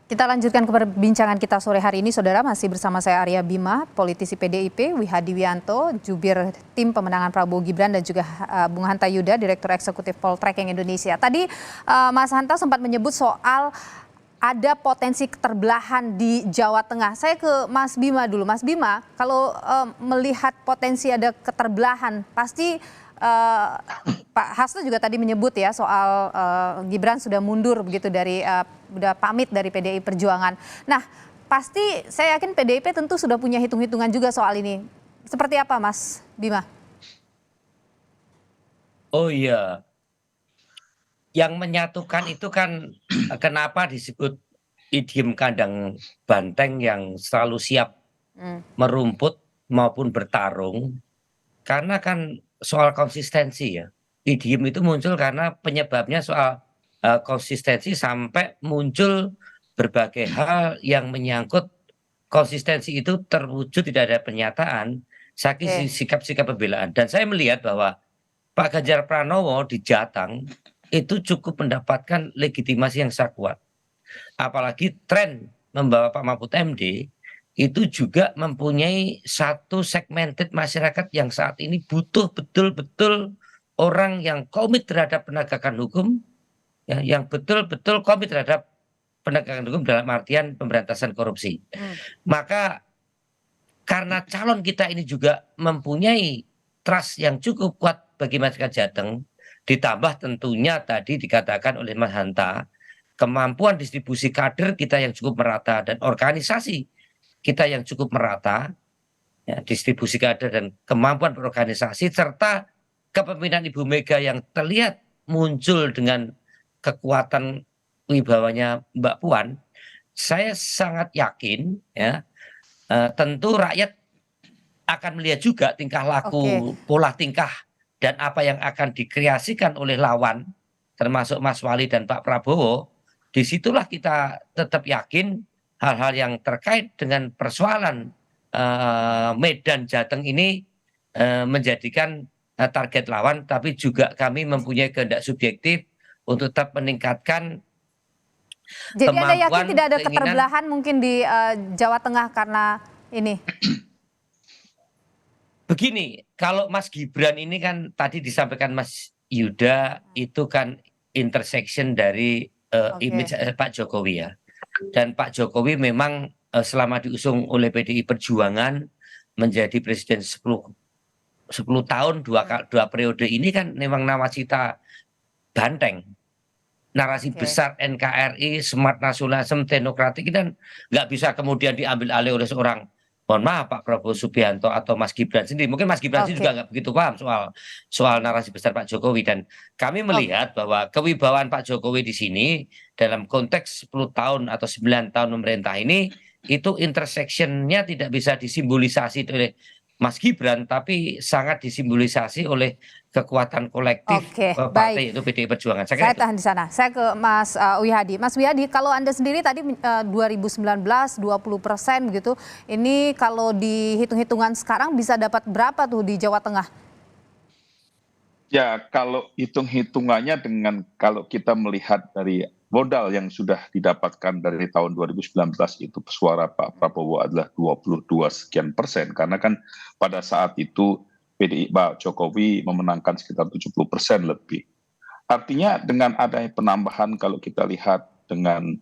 Kita lanjutkan ke perbincangan kita sore hari ini, Saudara. Masih bersama saya Arya Bima, politisi PDIP, Wihadi Wianto, jubir tim pemenangan Prabowo Gibran, dan juga Bung Hanta Yuda, Direktur Eksekutif Poltreking Indonesia. Tadi Mas Hanta sempat menyebut soal ada potensi keterbelahan di Jawa Tengah. Saya ke Mas Bima dulu. Mas Bima, kalau melihat potensi ada keterbelahan, pasti Pak Hasto juga tadi menyebut ya soal Gibran sudah mundur begitu dari sudah pamit dari PDI Perjuangan. Nah, pasti saya yakin PDIP tentu sudah punya hitung-hitungan juga soal ini. Seperti apa, Mas Bima? Oh iya, yang menyatukan itu kan kenapa disebut idiom kandang banteng yang selalu siap merumput maupun bertarung, karena kan soal konsistensi ya. Idiom itu muncul karena penyebabnya soal konsistensi sampai muncul berbagai hal yang menyangkut konsistensi itu terwujud tidak ada pernyataan, saking sikap-sikap pembelaan. Dan saya melihat bahwa Pak Ganjar Pranowo di Jateng itu cukup mendapatkan legitimasi yang sangat kuat. Apalagi tren membawa Pak Mahfud MD itu juga mempunyai satu segmented masyarakat yang saat ini butuh betul-betul orang yang komit terhadap penegakan hukum, ya, yang betul-betul komit terhadap penegakan hukum dalam artian pemberantasan korupsi. Maka karena calon kita ini juga mempunyai trust yang cukup kuat bagi masyarakat Jateng, ditambah tentunya tadi dikatakan oleh Mas Hanta, kemampuan distribusi kader kita yang cukup merata dan organisasi kita yang cukup merata, ya, distribusi kader dan kemampuan berorganisasi, serta kepemimpinan Ibu Mega yang terlihat muncul dengan kekuatan wibawanya Mbak Puan, saya sangat yakin ya, tentu rakyat akan melihat juga tingkah laku, pola tingkah dan apa yang akan dikreasikan oleh lawan, termasuk Mas Wali dan Pak Prabowo. Disitulah kita tetap yakin hal-hal yang terkait dengan persoalan Medan Jateng ini menjadikan target lawan, tapi juga kami mempunyai kehendak subjektif untuk tetap meningkatkan Jadi Anda yakin kemampuan, tidak ada keinginan. keterbelahan mungkin di Jawa Tengah karena ini? Begini, kalau Mas Gibran ini kan tadi disampaikan Mas Yuda itu kan intersection dari image Pak Jokowi ya. Dan Pak Jokowi memang selama diusung oleh PDI Perjuangan menjadi presiden 10 tahun, dua periode ini kan memang nawacita banteng. Narasi besar NKRI, smart nasionalisme, teknokratik ini kan nggak bisa kemudian diambil alih oleh seorang, mohon maaf, Pak Prabowo Subianto atau Mas Gibran sendiri. Mungkin Mas Gibran sendiri juga nggak begitu paham soal narasi besar Pak Jokowi. Dan kami melihat bahwa kewibawaan Pak Jokowi di sini dalam konteks 10 tahun atau 9 tahun memerintah ini, itu intersection-nya tidak bisa disimbolisasi oleh Mas Gibran, tapi sangat disimbolisasi oleh kekuatan kolektif partai, yaitu PDI Perjuangan. Saya tahan di sana. Saya ke Mas Wihadi. Mas Wihadi, kalau Anda sendiri tadi 2019 20% begitu, ini kalau dihitung-hitungan sekarang bisa dapat berapa tuh di Jawa Tengah? Ya, kalau hitung-hitungannya dengan kalau kita melihat dari modal yang sudah didapatkan dari tahun 2019 itu suara Pak Prabowo adalah 22 sekian persen, karena kan pada saat itu PDI Pak Jokowi memenangkan sekitar 70% lebih. Artinya dengan adanya penambahan, kalau kita lihat dengan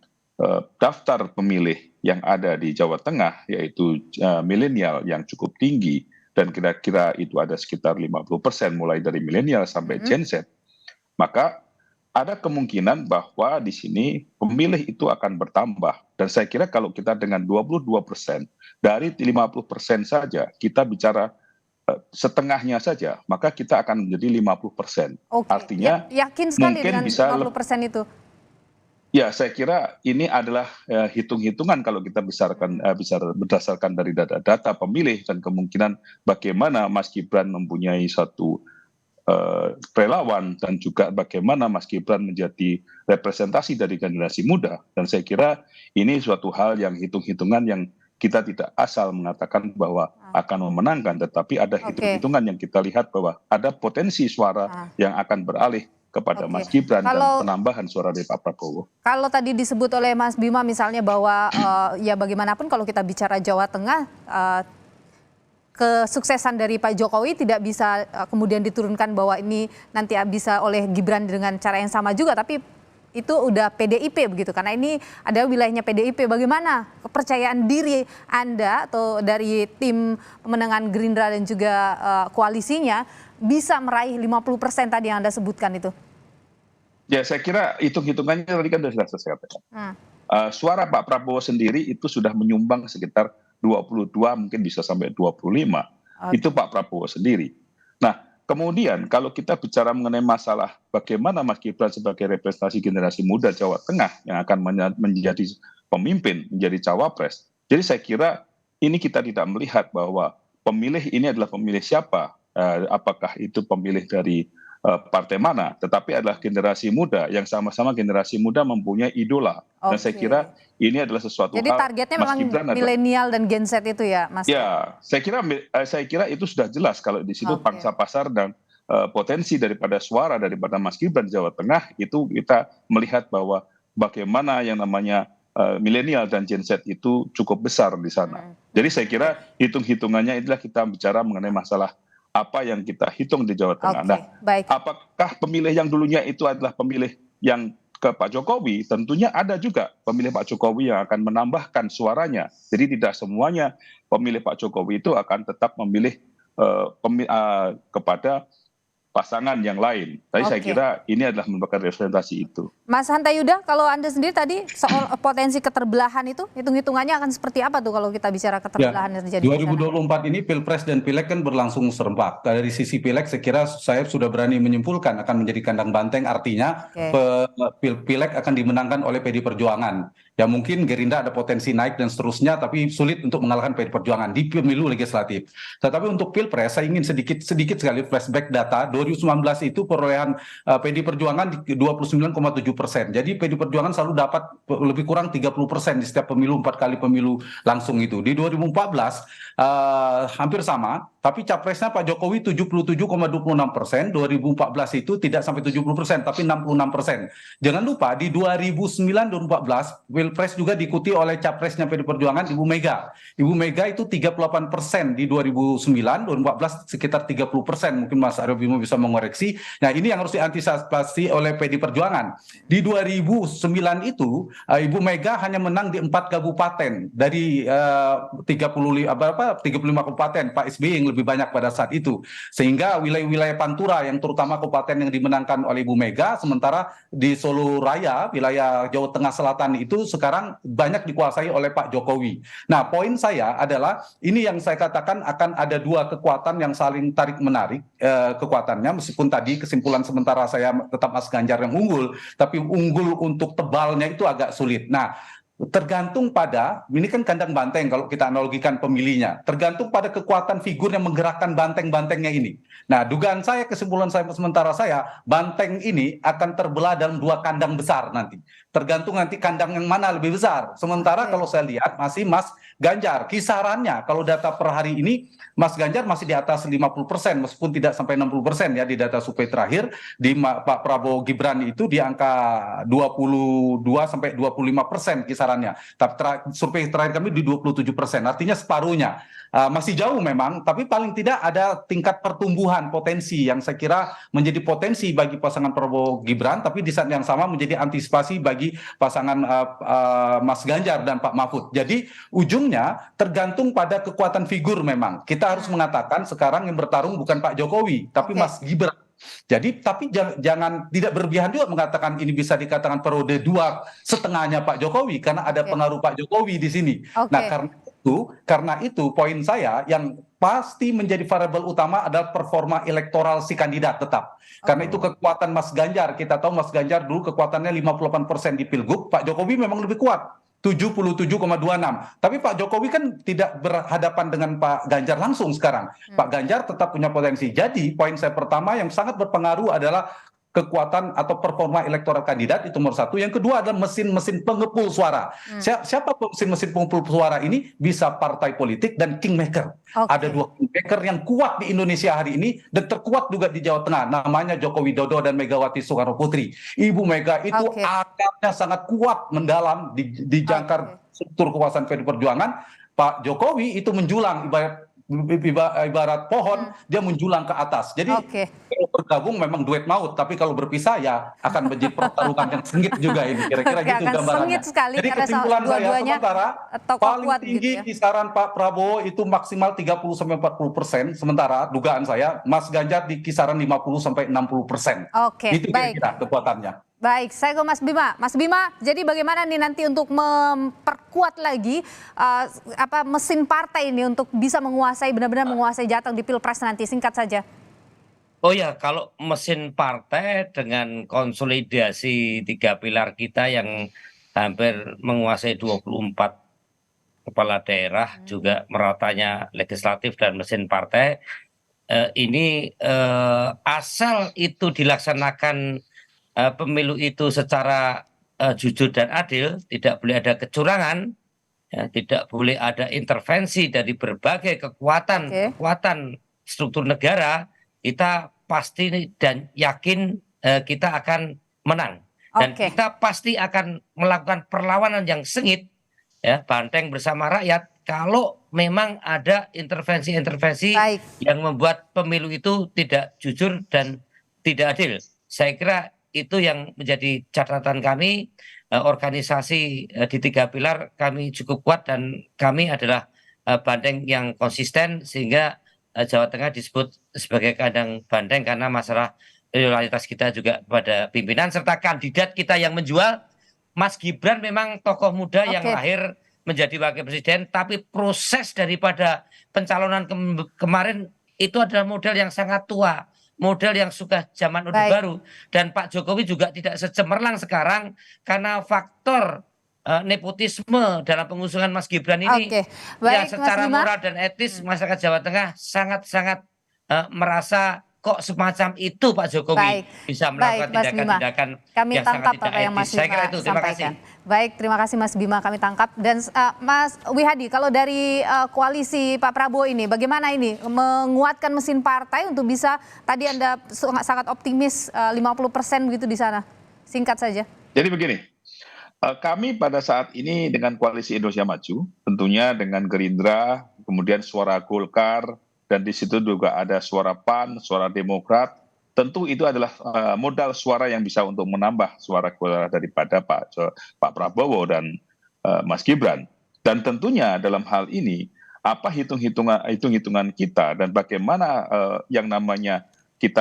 daftar pemilih yang ada di Jawa Tengah, yaitu milenial yang cukup tinggi, dan kira-kira itu ada sekitar 50% mulai dari milenial sampai Gen Z, maka ada kemungkinan bahwa di sini pemilih itu akan bertambah. Dan saya kira kalau kita dengan 22% dari 50% saja, kita bicara setengahnya saja, maka kita akan menjadi 50%. Artinya yakin sekali mungkin dengan bisa 50% itu. Ya, saya kira ini adalah hitung-hitungan kalau kita bisa berdasarkan dari data pemilih dan kemungkinan bagaimana Mas Gibran mempunyai satu relawan, dan juga bagaimana Mas Gibran menjadi representasi dari generasi muda. Dan saya kira ini suatu hal yang hitung-hitungan yang kita tidak asal mengatakan bahwa akan memenangkan, tetapi ada hitung-hitungan yang kita lihat bahwa ada potensi suara yang akan beralih kepada Oke. Mas Gibran Kalau- dan penambahan suara dari Pak Prabowo. Kalau tadi disebut oleh Mas Bima misalnya bahwa ya bagaimanapun kalau kita bicara Jawa Tengah, kesuksesan dari Pak Jokowi tidak bisa kemudian diturunkan bahwa ini nanti bisa oleh Gibran dengan cara yang sama juga, tapi itu udah PDIP begitu, karena ini ada wilayahnya PDIP. Bagaimana kepercayaan diri Anda atau dari tim pemenangan Gerindra dan juga koalisinya bisa meraih 50% tadi yang Anda sebutkan itu? Ya, saya kira hitung-hitungannya tadi kan sudah saya katakan. Suara Pak Prabowo sendiri itu sudah menyumbang sekitar 22, mungkin bisa sampai 25. Itu Pak Prabowo sendiri. Nah, kemudian kalau kita bicara mengenai masalah bagaimana Mas Gibran sebagai representasi generasi muda Jawa Tengah yang akan menjadi pemimpin, menjadi cawapres. Jadi saya kira ini kita tidak melihat bahwa pemilih ini adalah pemilih siapa, apakah itu pemilih dari partai mana, tetapi adalah generasi muda yang sama-sama generasi muda mempunyai idola. Dan saya kira ini adalah sesuatu Jadi hal. targetnya Mas memang Gibran milenial dan Gen Z itu ya, Mas? Ya, saya kira itu sudah jelas kalau di situ pangsa pasar dan potensi daripada suara daripada Mas Gibran Jawa Tengah itu kita melihat bahwa bagaimana yang namanya milenial dan Gen Z itu cukup besar di sana. Jadi saya kira hitung-hitungannya itulah kita bicara mengenai masalah apa yang kita hitung di Jawa Tengah. Nah, apakah pemilih yang dulunya itu adalah pemilih yang ke Pak Jokowi? Tentunya ada juga pemilih Pak Jokowi yang akan menambahkan suaranya. Jadi tidak semuanya pemilih Pak Jokowi itu akan tetap memilih kepada pasangan yang lain. Tapi saya kira ini adalah merupakan representasi itu. Mas Hanta Yuda, kalau Anda sendiri tadi soal potensi keterbelahan itu, hitung-hitungannya akan seperti apa tuh kalau kita bicara keterbelahan yang terjadi? 2024 ini Pilpres dan Pileg kan berlangsung serempak. Dari sisi Pileg saya kira saya sudah berani menyimpulkan akan menjadi kandang banteng, artinya Pileg akan dimenangkan oleh PD Perjuangan. Ya mungkin Gerindra ada potensi naik dan seterusnya, tapi sulit untuk mengalahkan PD Perjuangan di pemilu legislatif. Tetapi untuk Pilpres saya ingin sedikit sekali flashback data. 2019 itu perolehan PD Perjuangan di 29,7%. Jadi PD Perjuangan selalu dapat lebih kurang 30% di setiap pemilu, 4 kali pemilu langsung itu. Di 2014 hampir sama, tapi capresnya Pak Jokowi 77,26%, 2014 itu tidak sampai 70%, tapi 66%. Jangan lupa di 2009-2014 Pilpres juga diikuti oleh capresnya PD Perjuangan Ibu Mega. Ibu Mega itu 38% di 2009, 2014 sekitar 30%. Mungkin Mas Aryo Bimo bisa mengoreksi. Nah, ini yang harus diantisipasi oleh PD Perjuangan. Di 2009 itu Ibu Mega hanya menang di 4 kabupaten dari 35 kabupaten, Pak SBY yang lebih banyak pada saat itu. Sehingga wilayah-wilayah Pantura yang terutama kabupaten yang dimenangkan oleh Ibu Mega, sementara di Solo Raya, wilayah Jawa Tengah Selatan itu sekarang banyak dikuasai oleh Pak Jokowi. Nah, poin saya adalah ini yang saya katakan akan ada dua kekuatan yang saling tarik-menarik kekuatannya, meskipun tadi kesimpulan sementara saya tetap Mas Ganjar yang unggul, tapi unggul untuk tebalnya itu agak sulit. Nah, tergantung pada, ini kan kandang banteng kalau kita analogikan pemilihnya, tergantung pada kekuatan figur yang menggerakkan banteng-bantengnya ini. Nah, dugaan saya, kesimpulan saya sementara saya, banteng ini akan terbelah dalam dua kandang besar nanti. Tergantung nanti kandang yang mana lebih besar. Sementara kalau saya lihat masih Mas Ganjar, kisarannya kalau data per hari ini, Mas Ganjar masih di atas 50%, meskipun tidak sampai 60% ya di data survei terakhir. Di Pak Prabowo Gibran itu di angka 22-25% kisarannya. Tapi survei terakhir kami di 27%, artinya separuhnya. Masih jauh memang, tapi paling tidak ada tingkat pertumbuhan potensi yang saya kira menjadi potensi bagi pasangan Prabowo Gibran, tapi di saat yang sama menjadi antisipasi bagi pasangan Mas Ganjar dan Pak Mahfud. Jadi ujungnya tergantung pada kekuatan figur memang. Kita harus mengatakan sekarang yang bertarung bukan Pak Jokowi, tapi Mas Gibran. Jadi tapi jangan tidak berlebihan juga mengatakan ini bisa dikatakan periode 2,5-nya Pak Jokowi, karena ada pengaruh Pak Jokowi di sini. Nah, karena itu poin saya yang pasti menjadi variabel utama adalah performa elektoral si kandidat tetap. Karena itu kekuatan Mas Ganjar, kita tahu Mas Ganjar dulu kekuatannya 58% di Pilgub, Pak Jokowi memang lebih kuat, 77,26. Tapi Pak Jokowi kan tidak berhadapan dengan Pak Ganjar langsung sekarang. Pak Ganjar tetap punya potensi. Jadi poin saya pertama yang sangat berpengaruh adalah kekuatan atau performa elektoral kandidat, itu nomor satu. Yang kedua adalah mesin-mesin pengepul suara. Siapa mesin-mesin pengepul suara ini? Bisa partai politik dan kingmaker. Ada dua kingmaker yang kuat di Indonesia hari ini dan terkuat juga di Jawa Tengah. Namanya Joko Widodo dan Megawati Soekarno Putri. Ibu Mega itu akarnya sangat kuat mendalam di jangkar struktur kekuasaan PDI Perjuangan. Pak Jokowi itu menjulang ibarat pohon, dia menjulang ke atas. Jadi kalau bergabung memang duet maut, tapi kalau berpisah ya akan menjadi pertarungan yang sengit juga ini. Kira-kira gitu gambarannya. Jadi kesimpulan saya sementara paling tinggi gitu ya. kisaran Pak Prabowo itu maksimal 30-40%, sementara dugaan saya Mas Ganjar di kisaran 50-60%. Itu kira-kira kekuatannya. Baik, saya ke Mas Bima. Mas Bima, jadi bagaimana nih nanti untuk memperkuat lagi mesin partai ini untuk bisa benar-benar menguasai jatah di Pilpres nanti? Singkat saja. Oh ya, kalau mesin partai dengan konsolidasi 3 pilar kita yang hampir menguasai 24 kepala daerah, juga meratanya legislatif dan mesin partai, ini asal itu dilaksanakan pemilu itu secara jujur dan adil, tidak boleh ada kecurangan, ya, tidak boleh ada intervensi dari berbagai kekuatan struktur negara, kita pasti dan yakin kita akan menang. Dan kita pasti akan melakukan perlawanan yang sengit, ya, banteng bersama rakyat, kalau memang ada intervensi-intervensi yang membuat pemilu itu tidak jujur dan tidak adil. Saya kira itu yang menjadi catatan kami. Organisasi di 3 pilar kami cukup kuat dan kami adalah banteng yang konsisten, sehingga Jawa Tengah disebut sebagai kandang banteng karena masalah loyalitas kita juga pada pimpinan serta kandidat kita yang menjual. Mas Gibran memang tokoh muda yang lahir menjadi wakil presiden, tapi proses daripada pencalonan kemarin itu adalah model yang sangat tua, model yang sudah zaman Orde Baru, dan Pak Jokowi juga tidak secemerlang sekarang karena faktor nepotisme dalam pengusungan Mas Gibran ini. Ya, secara moral dan etis masyarakat Jawa Tengah sangat-sangat merasa kok semacam itu Pak Jokowi bisa melakukan tindakan-tindakan yang sangat tidak etis. Saya kira itu. Terima kasih. Baik, terima kasih Mas Bima, kami tangkap. Dan Mas Wihadi, kalau dari koalisi Pak Prabowo ini, bagaimana ini menguatkan mesin partai untuk bisa, tadi Anda sangat optimis 50% begitu di sana. Singkat saja. Jadi begini, kami pada saat ini dengan koalisi Indonesia Maju, tentunya dengan Gerindra, kemudian suara Golkar, dan di situ juga ada suara PAN, suara Demokrat. Tentu itu adalah modal suara yang bisa untuk menambah suara daripada Pak Prabowo dan Mas Gibran. Dan tentunya dalam hal ini apa hitung-hitungan kita dan bagaimana yang namanya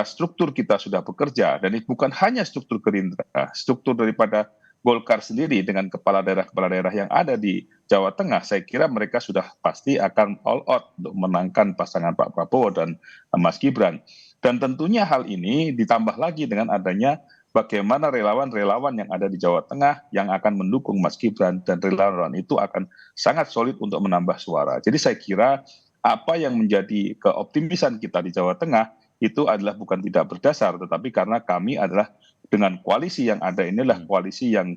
struktur kita sudah bekerja, dan itu bukan hanya struktur Gerindra, struktur daripada Golkar sendiri dengan kepala daerah yang ada di Jawa Tengah, saya kira mereka sudah pasti akan all out untuk menangkan pasangan Pak Prabowo dan Mas Gibran. Dan tentunya hal ini ditambah lagi dengan adanya bagaimana relawan-relawan yang ada di Jawa Tengah yang akan mendukung Mas Gibran, dan relawan itu akan sangat solid untuk menambah suara. Jadi saya kira apa yang menjadi keoptimisan kita di Jawa Tengah itu adalah bukan tidak berdasar, tetapi karena kami adalah dengan koalisi yang ada inilah koalisi yang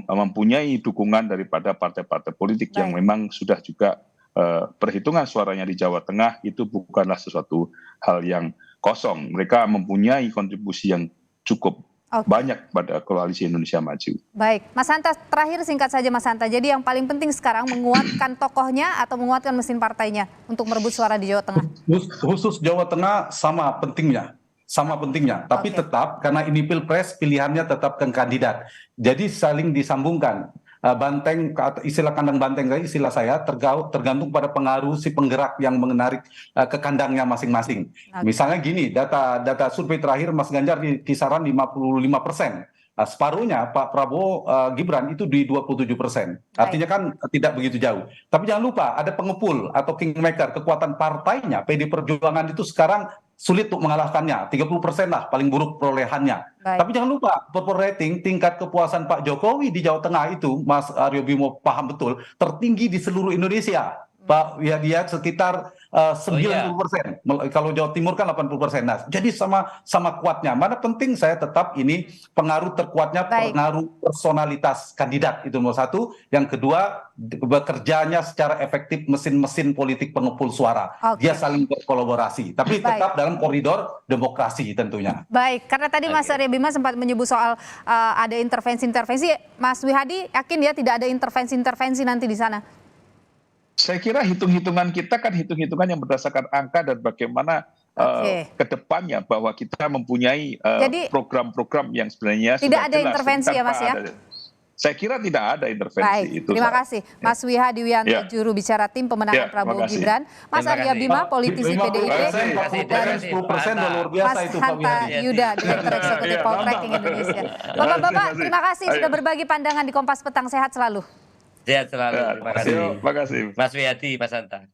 mempunyai dukungan daripada partai-partai politik yang memang sudah juga perhitungan suaranya di Jawa Tengah itu bukanlah sesuatu hal yang kosong. Mereka mempunyai kontribusi yang cukup banyak pada koalisi Indonesia Maju. Baik, Mas Hanta, terakhir singkat saja Mas Hanta. Jadi yang paling penting sekarang menguatkan tokohnya atau menguatkan mesin partainya untuk merebut suara di Jawa Tengah? Khusus Jawa Tengah sama pentingnya, tapi tetap karena ini Pilpres pilihannya tetap ke kandidat. Jadi saling disambungkan. Banteng, istilah kandang banteng, istilah saya tergantung pada pengaruh si penggerak yang menarik ke kandangnya masing-masing. Misalnya gini, data survei terakhir Mas Ganjar di kisaran 55%. Separuhnya Pak Prabowo Gibran itu di 27%. Artinya kan tidak begitu jauh. Tapi jangan lupa ada pengepul atau kingmaker, kekuatan partainya PDI Perjuangan itu sekarang sulit untuk mengalahkannya, 30% lah paling buruk perolehannya. Tapi jangan lupa, approval rating tingkat kepuasan Pak Jokowi di Jawa Tengah itu, Mas Aryo Bimo paham betul, tertinggi di seluruh Indonesia. Pak Wihadiat sekitar 90%. Kalau Jawa Timur kan 80%. Nah, jadi sama kuatnya. Mana penting saya tetap ini pengaruh terkuatnya pengaruh personalitas kandidat itu nomor satu. Yang kedua bekerjanya secara efektif mesin-mesin politik pengepul suara. Dia saling berkolaborasi, tapi tetap dalam koridor demokrasi tentunya. Baik, karena tadi Mas Arya Bima sempat menyebut soal ada intervensi-intervensi. Mas Wihadi yakin ya tidak ada intervensi-intervensi nanti di sana? Saya kira hitung-hitungan kita kan hitung-hitungan yang berdasarkan angka dan bagaimana ke depannya bahwa kita mempunyai program-program yang sebenarnya tidak ada intervensi ya Mas ya? Saya kira tidak ada intervensi itu. Terima kasih Mas Wihadi Wianto, juru bicara tim pemenangan Prabowo Gibran, Mas Arya Bima, politisi PDIP, dan 10% luar biasa itu Pak Hanta Yuda, Direktur Eksekutif Poltreking Indonesia. Bapak-bapak, terima kasih sudah berbagi pandangan di Kompas Petang. Sehat selalu. Sehat selalu. Terima kasih. Terima kasih. Mas Wihadi, Mas Hanta.